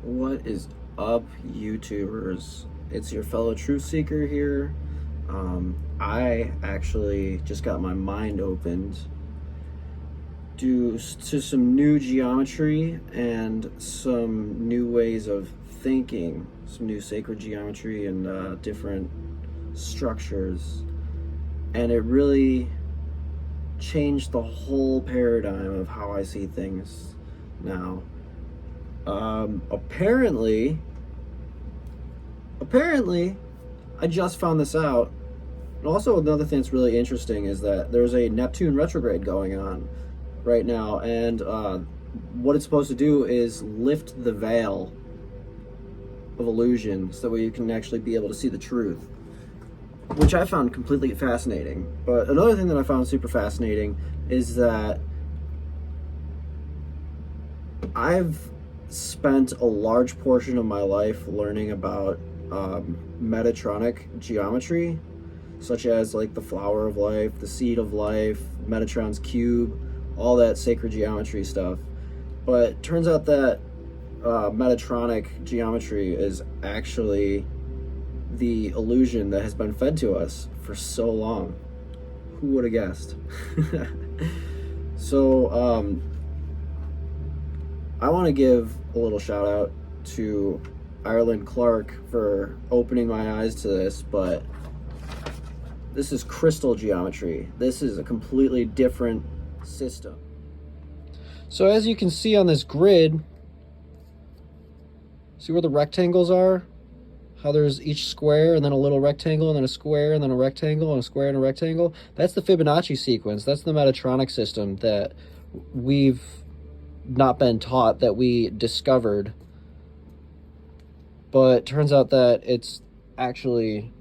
What is up, YouTubers? It's your fellow truth seeker here. I actually just got my mind opened due to some new geometry and some new ways of thinking, some new sacred geometry and different structures. And it really changed the whole paradigm of how I see things now. Apparently, I just found this out. And also another thing that's really interesting is that there's a Neptune retrograde going on right now, and what it's supposed to do is lift the veil of illusion so that way you can actually be able to see the truth, which I found completely fascinating. But another thing that I found super fascinating is that I've spent a large portion of my life learning about Metatronic Geometry, such as like the flower of life, the seed of life, Metatron's cube, all that sacred geometry stuff. But turns out that Metatronic Geometry is actually the illusion that has been fed to us for so long. Who would have guessed? So I want to give a little shout out to Ireland Clark for opening my eyes to this, but this is crystal geometry. This is a completely different system. So as you can see on this grid, see where the rectangles are? How there's each square and then a little rectangle and then a square and then a rectangle and a square and a rectangle? That's the Fibonacci sequence. That's the Metatronic system that we've not been taught, that we discovered. But turns out that it's actually,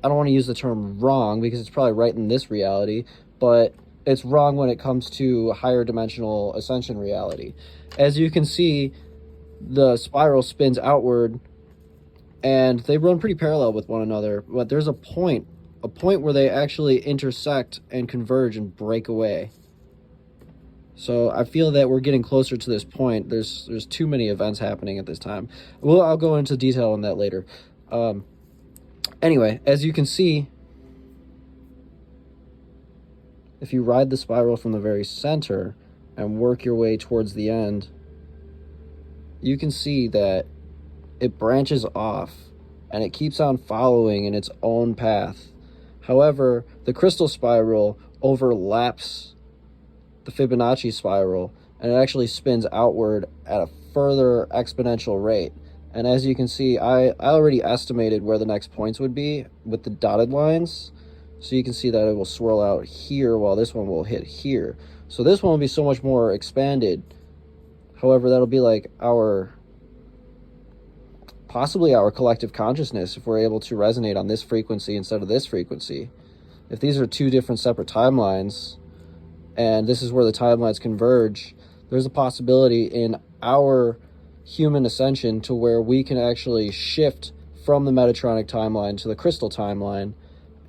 I don't want to use the term wrong because it's probably right in this reality, but it's wrong when it comes to higher dimensional ascension reality. As you can see, the spiral spins outward and they run pretty parallel with one another, but there's a point where they actually intersect and converge and break away. So I feel that we're getting closer to this point. There's too many events happening at this time. Well, I'll go into detail on that later. Anyway, as you can see, if you ride the spiral from the very center and work your way towards the end, you can see that it branches off and it keeps on following in its own path. However, the crystal spiral overlaps the Fibonacci spiral and it actually spins outward at a further exponential rate. And as you can see, I already estimated where the next points would be with the dotted lines. So you can see that it will swirl out here while this one will hit here. So this one will be so much more expanded. However, that'll be like possibly our collective consciousness if we're able to resonate on this frequency instead of this frequency. If these are two different separate timelines, and this is where the timelines converge, there's a possibility in our human ascension to where we can actually shift from the Metatronic timeline to the crystal timeline,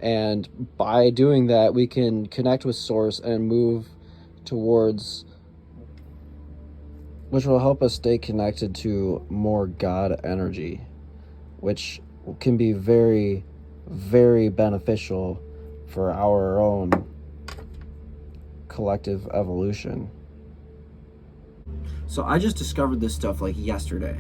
and by doing that we can connect with source and move towards, which will help us stay connected to more God energy, which can be very, very beneficial for our own collective evolution. So I just discovered this stuff like yesterday,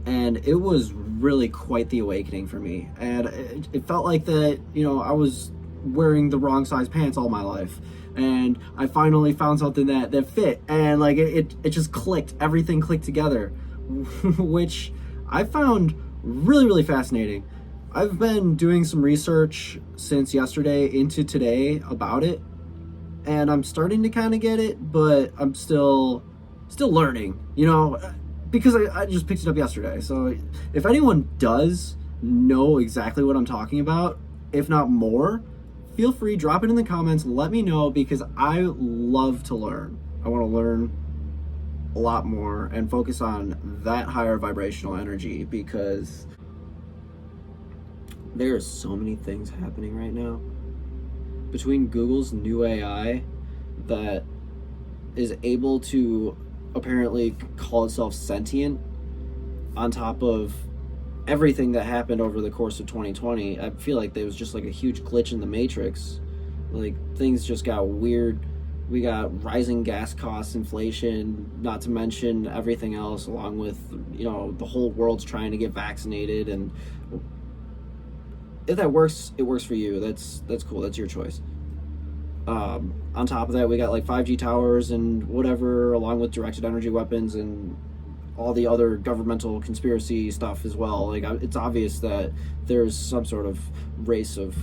and it was really quite the awakening for me. And it felt like that, you know, I was wearing the wrong size pants all my life, and I finally found something that fit, and like it just clicked. Everything clicked together, which I found really, really fascinating. I've been doing some research since yesterday into today about it, and I'm starting to kind of get it, but I'm still learning, you know, because I just picked it up yesterday. So if anyone does know exactly what I'm talking about, if not more, feel free, drop it in the comments, let me know, because I love to learn. I want to learn a lot more and focus on that higher vibrational energy, because there are so many things happening right now. Between Google's new AI that is able to apparently call itself sentient on top of everything that happened over the course of 2020. I feel like there was just like a huge glitch in the matrix. Like, things just got weird. We got rising gas costs, inflation, not to mention everything else, along with, you know, the whole world's trying to get vaccinated. And if that works, it works for you. That's cool. That's your choice. On top of that, we got like 5G towers and whatever, along with directed energy weapons and all the other governmental conspiracy stuff as well. Like, it's obvious that there's some sort of race of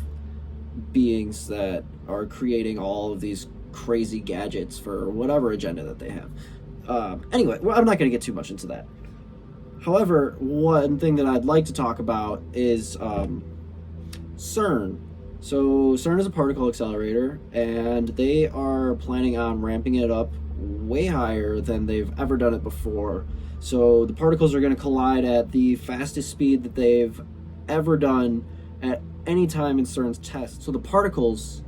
beings that are creating all of these crazy gadgets for whatever agenda that they have. Anyway, well, I'm not going to get too much into that. However, one thing that I'd like to talk about is CERN. So CERN is a particle accelerator, and they are planning on ramping it up way higher than they've ever done it before. So the particles are going to collide at the fastest speed that they've ever done at any time in CERN's test. So the particles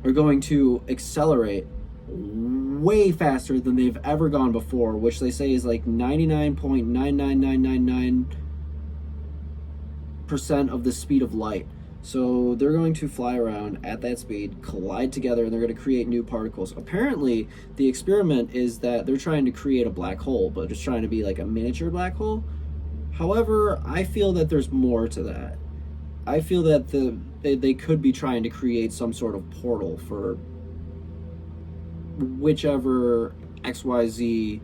are going to accelerate way faster than they've ever gone before, which they say is like 99.99999% of the speed of light. So they're going to fly around at that speed, collide together, and they're going to create new particles. Apparently, the experiment is that they're trying to create a black hole, but just trying to be like a miniature black hole. However, I feel that there's more to that. I feel that they could be trying to create some sort of portal for whichever XYZ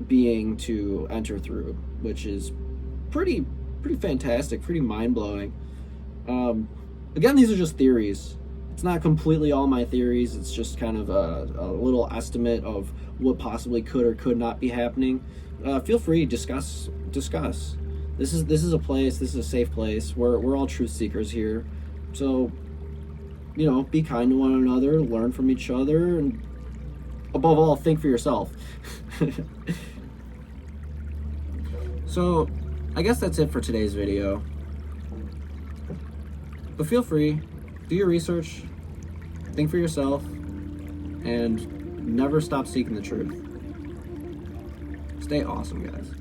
being to enter through, which is pretty fantastic, pretty mind-blowing. Again, these are just theories. It's not completely all my theories. It's just kind of a little estimate of what possibly could or could not be happening. Feel free, discuss. This is a place, this is a safe place. We're all truth seekers here. So, you know, be kind to one another, learn from each other, and above all, think for yourself. So, I guess that's it for today's video. But feel free, do your research, think for yourself, and never stop seeking the truth. Stay awesome, guys.